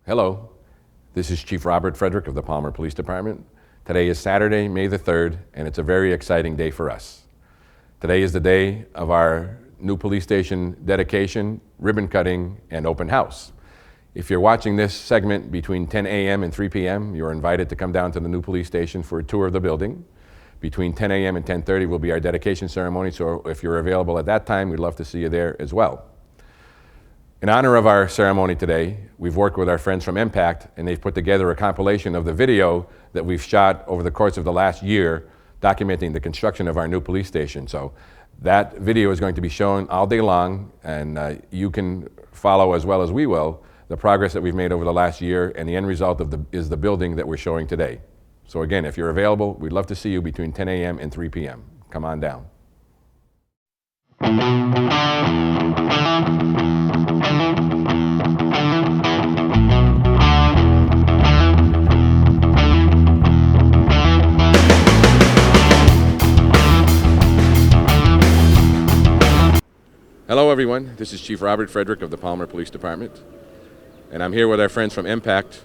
Hello, this is Chief Robert Frederick of the Palmer Police Department. Today is Saturday, May the 3rd, and it's a very exciting day for us. Today is the day of our new police station dedication, ribbon cutting, and open house. If you're watching this segment between 10 a.m. and 3 p.m., you're invited to come down to the new police station for a tour of the building. Between 10 a.m. and 10:30 will be our dedication ceremony, so if you're available at that time, we'd love to see you there as well. In honor of our ceremony today, we've worked with our friends from M-PACT, and they've put together a compilation of the video that we've shot over the course of the last year documenting the construction of our new police station. So that video is going to be shown all day long, and you can follow as well as we will the progress that we've made over the last year, and the end result is the building that we're showing today. So again, if you're available, we'd love to see you between 10 a.m. and 3 p.m. Come on down. Hello everyone, this is Chief Robert Frederick of the Palmer Police Department, and I'm here with our friends from M-PACT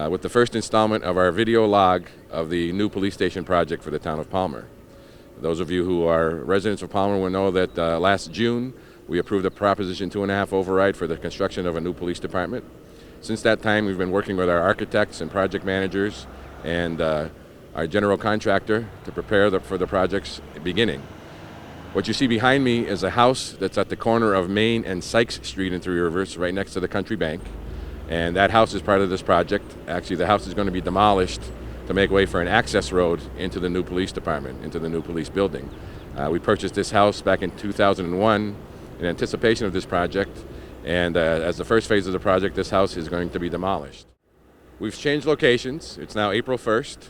with the first installment of our video log of the new police station project for the town of Palmer. Those of you who are residents of Palmer will know that last June we approved a Proposition 2.5 override for the construction of a new police department. Since that time, we've been working with our architects and project managers and our general contractor to prepare for the project's beginning. What you see behind me is a house that's at the corner of Main and Sykes Street in Three Rivers, right next to the Country Bank. And that house is part of this project. Actually, the house is going to be demolished to make way for an access road into the new police department, into the new police building. We purchased this house back in 2001 in anticipation of this project. And as the first phase of the project, this house is going to be demolished. We've changed locations. It's now April 1st,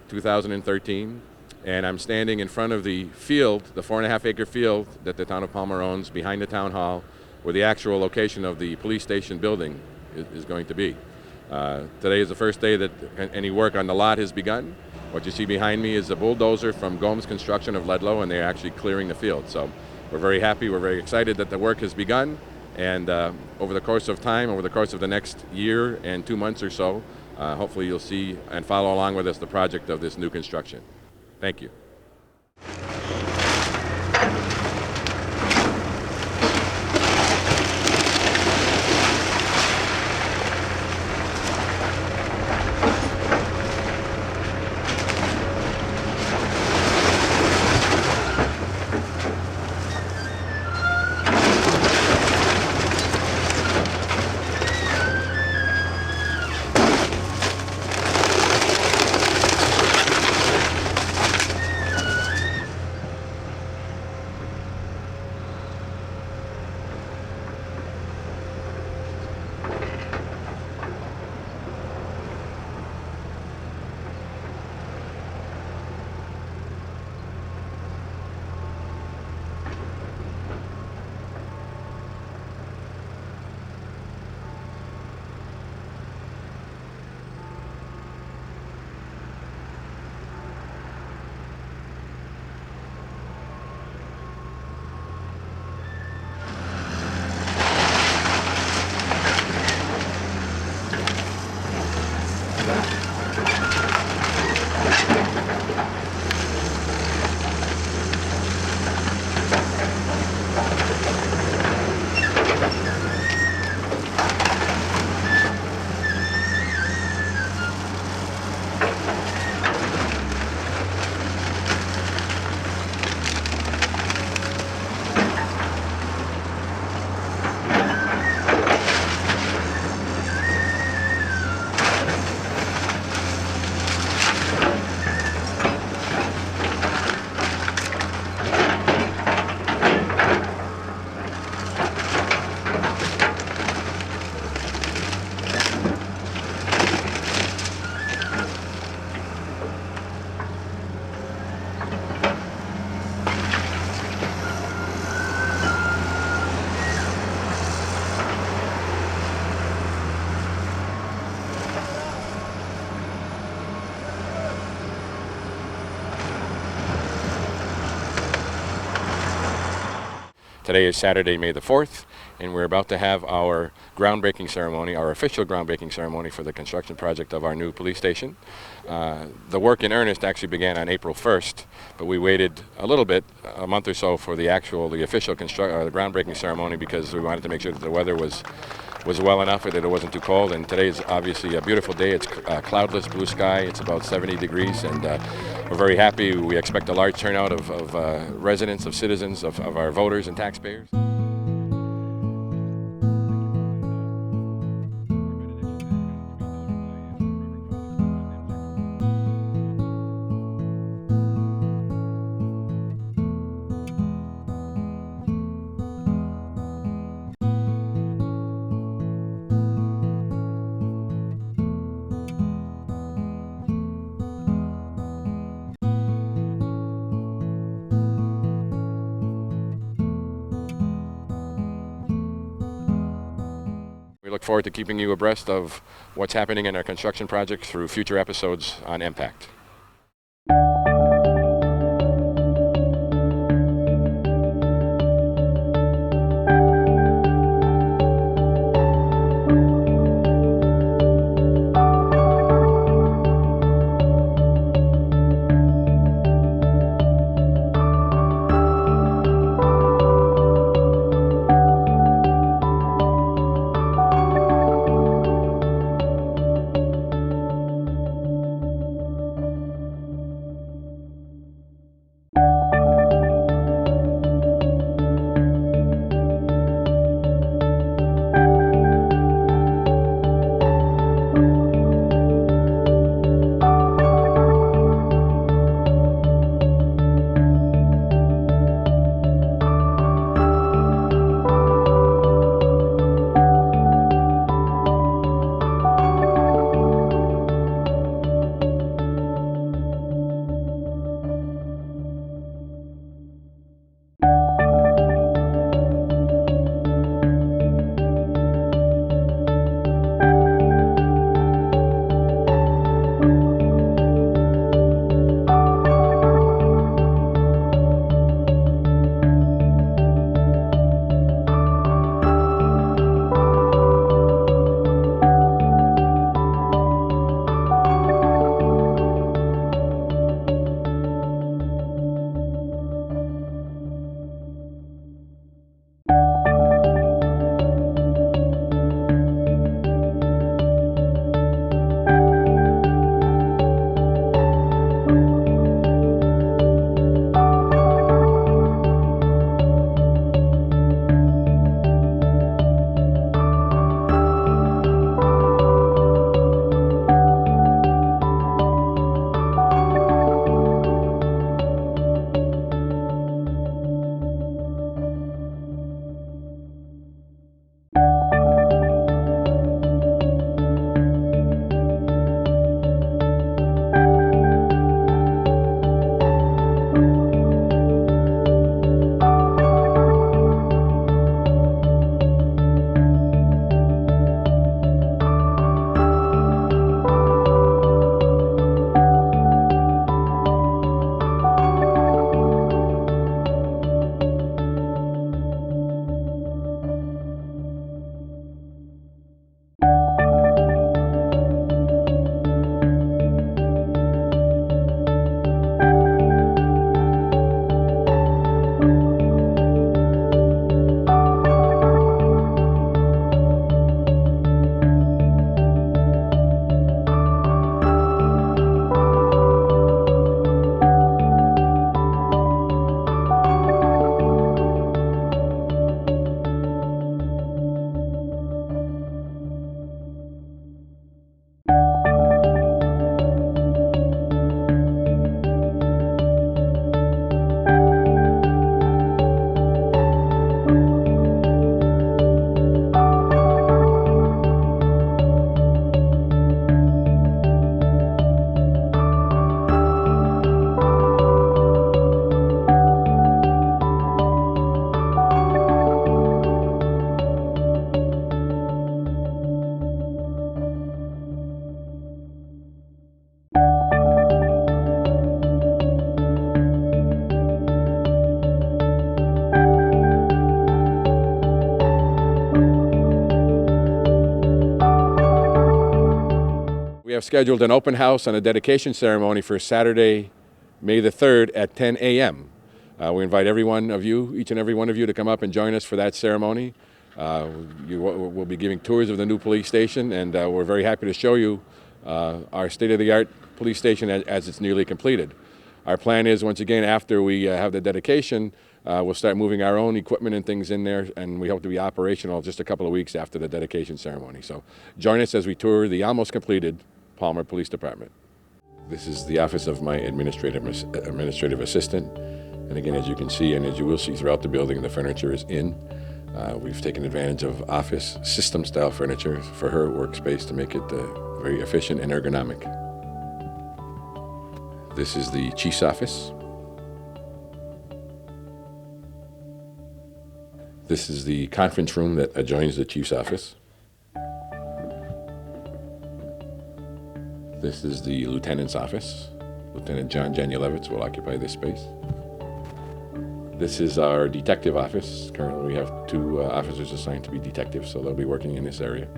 2013. And I'm standing in front of the field, the 4.5-acre field that the town of Palmer owns behind the town hall, where the actual location of the police station building is going to be. Today is the first day that any work on the lot has begun. What you see behind me is a bulldozer from Gomes Construction of Ludlow, and they're actually clearing the field. So we're very happy, we're very excited that the work has begun, and over the course of time, over the course of the next year and 2 months or so, hopefully you'll see and follow along with us the project of this new construction. Thank you. Today is Saturday, May the 4th, and we're about to have our groundbreaking ceremony, our official groundbreaking ceremony for the construction project of our new police station. The work in earnest actually began on April 1st, but we waited a little bit, a month or so, for the official the groundbreaking ceremony, because we wanted to make sure that the weather was well enough and that it wasn't too cold. And today is obviously a beautiful day. It's cloudless, blue sky. It's about 70 degrees, and we're very happy. We expect a large turnout of residents, of citizens, of our voters and taxpayers. We look forward to keeping you abreast of what's happening in our construction project through future episodes on M-PACT. We have scheduled an open house and a dedication ceremony for Saturday, May the 3rd at 10 a.m. We invite every one of you, each and every one of you, to come up and join us for that ceremony. We'll be giving tours of the new police station, and we're very happy to show you our state-of-the-art police station as it's nearly completed. Our plan is, once again, after we have the dedication, we'll start moving our own equipment and things in there, and we hope to be operational just a couple of weeks after the dedication ceremony. So join us as we tour the almost completed Palmer Police Department. This is the office of my administrative assistant. And again, as you can see, and as you will see throughout the building, the furniture is in. We've taken advantage of office system-style furniture for her workspace to make it very efficient and ergonomic. This is the chief's office. This is the conference room that adjoins the chief's office. This is the lieutenant's office. Lieutenant John Janulevitz will occupy this space. This is our detective office. Currently we have 2 officers assigned to be detectives, so they'll be working in this area.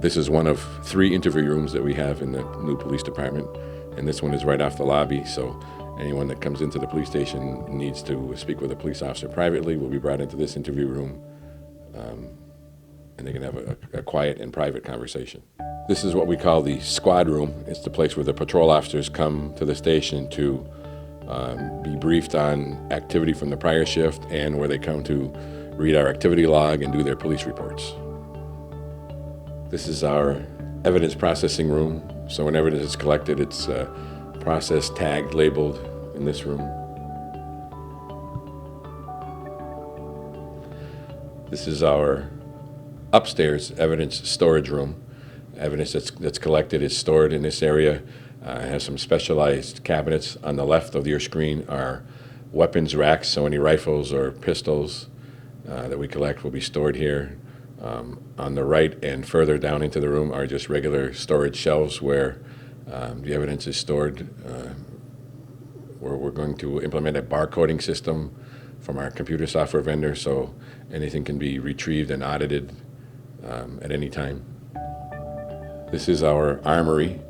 This is one of 3 interview rooms that we have in the new police department, and this one is right off the lobby, so anyone that comes into the police station needs to speak with a police officer privately will be brought into this interview room, and they can have a quiet and private conversation. This is what we call the squad room. It's the place where the patrol officers come to the station to be briefed on activity from the prior shift, and where they come to read our activity log and do their police reports. This is our evidence processing room. So when evidence is collected, it's processed, tagged, labeled in this room. This is our upstairs evidence storage room. Evidence that's collected is stored in this area. It has some specialized cabinets. On the left of your screen are weapons racks, so any rifles or pistols that we collect will be stored here. On the right and further down into the room are just regular storage shelves where the evidence is stored. We're going to implement a barcoding system from our computer software vendor, so anything can be retrieved and audited at any time. This is our armory.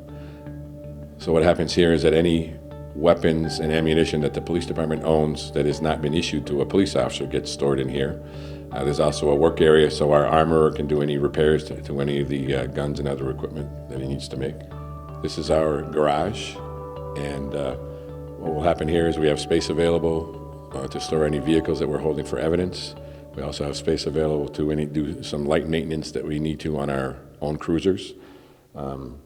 So what happens here is that any weapons and ammunition that the police department owns that has not been issued to a police officer gets stored in here. There's also a work area, so our armorer can do any repairs to any of the guns and other equipment that he needs to make. This is our garage, and what will happen here is we have space available to store any vehicles that we're holding for evidence. We also have space available to do some light maintenance that we need to on our own cruisers. On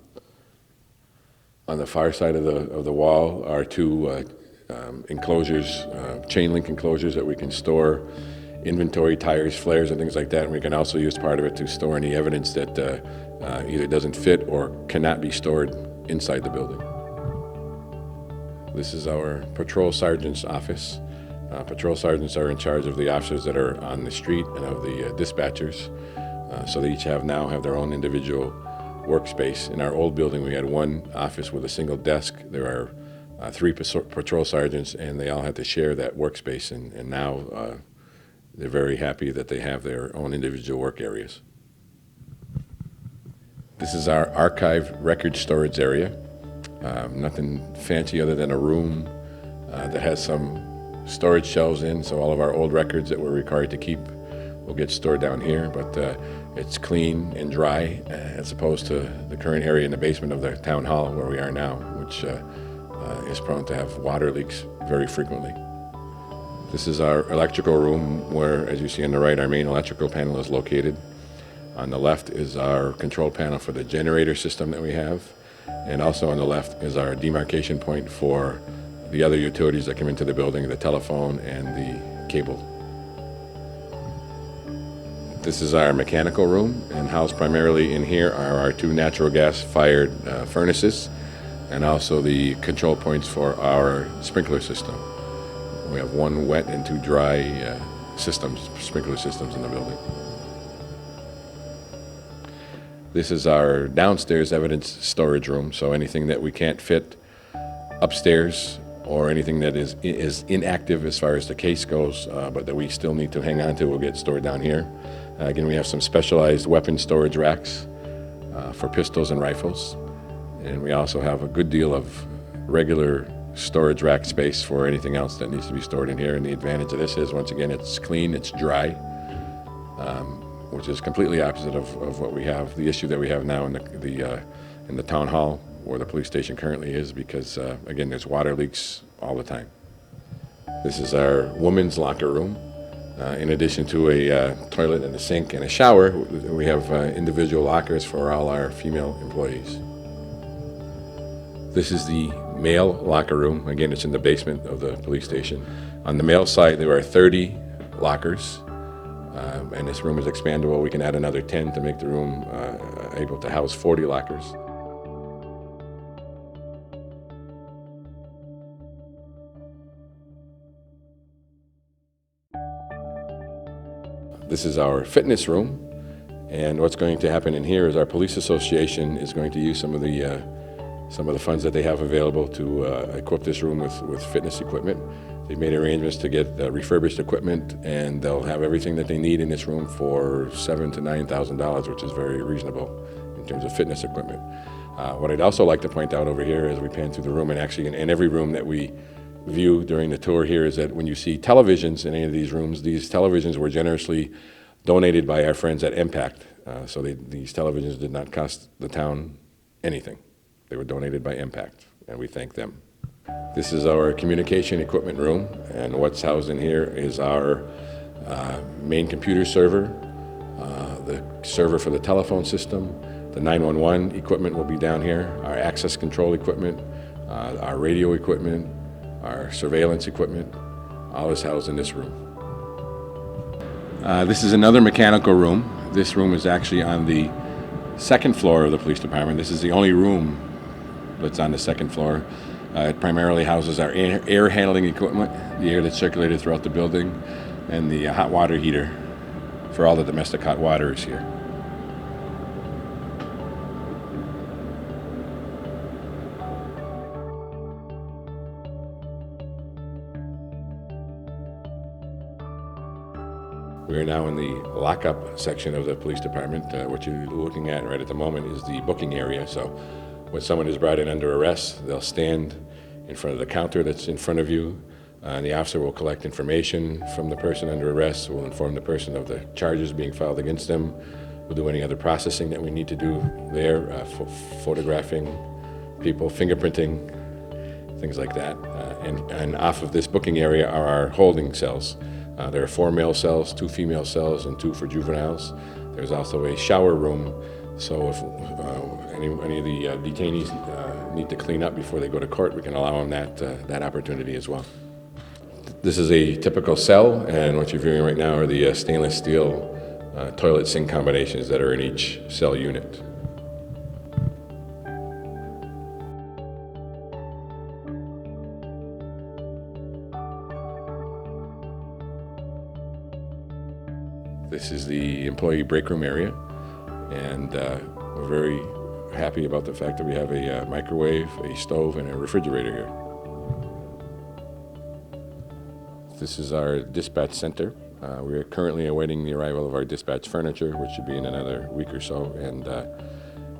the far side of the wall are 2 enclosures, chain link enclosures that we can store inventory, tires, flares, and things like that. And we can also use part of it to store any evidence that either doesn't fit or cannot be stored inside the building. This is our patrol sergeant's office. Patrol sergeants are in charge of the officers that are on the street and of the dispatchers. So they each now have their own individual workspace. In our old building, we had 1 office with a single desk. There are 3 patrol sergeants, and they all had to share that workspace. And now they're very happy that they have their own individual work areas. This is our archive record storage area. Nothing fancy other than a room that has some storage shelves in, so all of our old records that we're required to keep will get stored down here, but it's clean and dry as opposed to the current area in the basement of the town hall where we are now, which is prone to have water leaks very frequently. This is our electrical room where, as you see on the right, our main electrical panel is located. On the left is our control panel for the generator system that we have, and also on the left is our demarcation point for the other utilities that come into the building, the telephone and the cable. This is our mechanical room, and housed primarily in here are our 2 natural gas fired furnaces, and also the control points for our sprinkler system. We have 1 wet and 2 dry sprinkler systems in the building. This is our downstairs evidence storage room, so anything that we can't fit upstairs or anything that is inactive as far as the case goes, but that we still need to hang on to will get stored down here. Again, we have some specialized weapon storage racks for pistols and rifles. And we also have a good deal of regular storage rack space for anything else that needs to be stored in here. And the advantage of this is, once again, it's clean, it's dry, which is completely opposite of what we have, the issue that we have now in the town hall where the police station currently is, because again, there's water leaks all the time. This is our women's locker room. In addition to a toilet and a sink and a shower, we have individual lockers for all our female employees. This is the male locker room. Again, it's in the basement of the police station. On the male side, there are 30 lockers, and this room is expandable. We can add another 10 to make the room able to house 40 lockers. This is our fitness room, and what's going to happen in here is our police association is going to use some of the funds that they have available to equip this room with fitness equipment. They've made arrangements to get refurbished equipment, and they'll have everything that they need in this room for $7,000 to $9,000, which is very reasonable in terms of fitness equipment. What I'd also like to point out over here as we pan through the room, and actually in every room that we view during the tour here, is that when you see televisions in any of these rooms, these televisions were generously donated by our friends at M-PACT. So these televisions did not cost the town anything. They were donated by M-PACT, and we thank them. This is our communication equipment room, and what's housed in here is our main computer server, the server for the telephone system, the 911 equipment will be down here, our access control equipment, our radio equipment, our surveillance equipment, all is housed in this room. This is another mechanical room. This room is actually on the second floor of the police department. This is the only room that's on the second floor. It primarily houses our air handling equipment, the air that's circulated throughout the building, and the hot water heater for all the domestic hot water is here. We are now in the lockup section of the police department. What you're looking at right at the moment is the booking area. So when someone is brought in under arrest, they'll stand in front of the counter that's in front of you, and the officer will collect information from the person under arrest. We'll inform the person of the charges being filed against them. We'll do any other processing that we need to do there, photographing people, fingerprinting, things like that. And off of this booking area are our holding cells. There are 4 male cells, 2 female cells, and 2 for juveniles. There's also a shower room, so if any of the detainees need to clean up before they go to court, we can allow them that opportunity as well. This is a typical cell, and what you're viewing right now are the stainless steel toilet sink combinations that are in each cell unit. This is the employee break room area, and we're very happy about the fact that we have a microwave, a stove, and a refrigerator here. This is our dispatch center. We are currently awaiting the arrival of our dispatch furniture, which should be in another week or so, and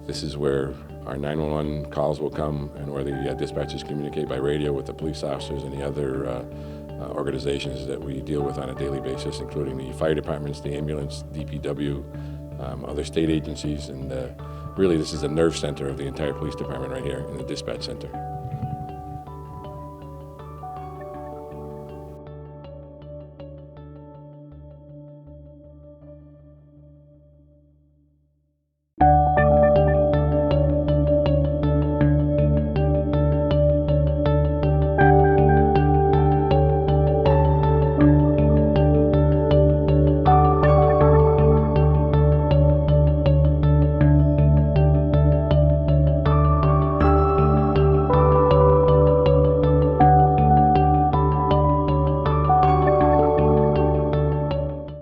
this is where our 911 calls will come and where the dispatchers communicate by radio with the police officers and the other organizations that we deal with on a daily basis, including the fire departments, the ambulance, DPW, other state agencies, and really this is the nerve center of the entire police department right here in the dispatch center.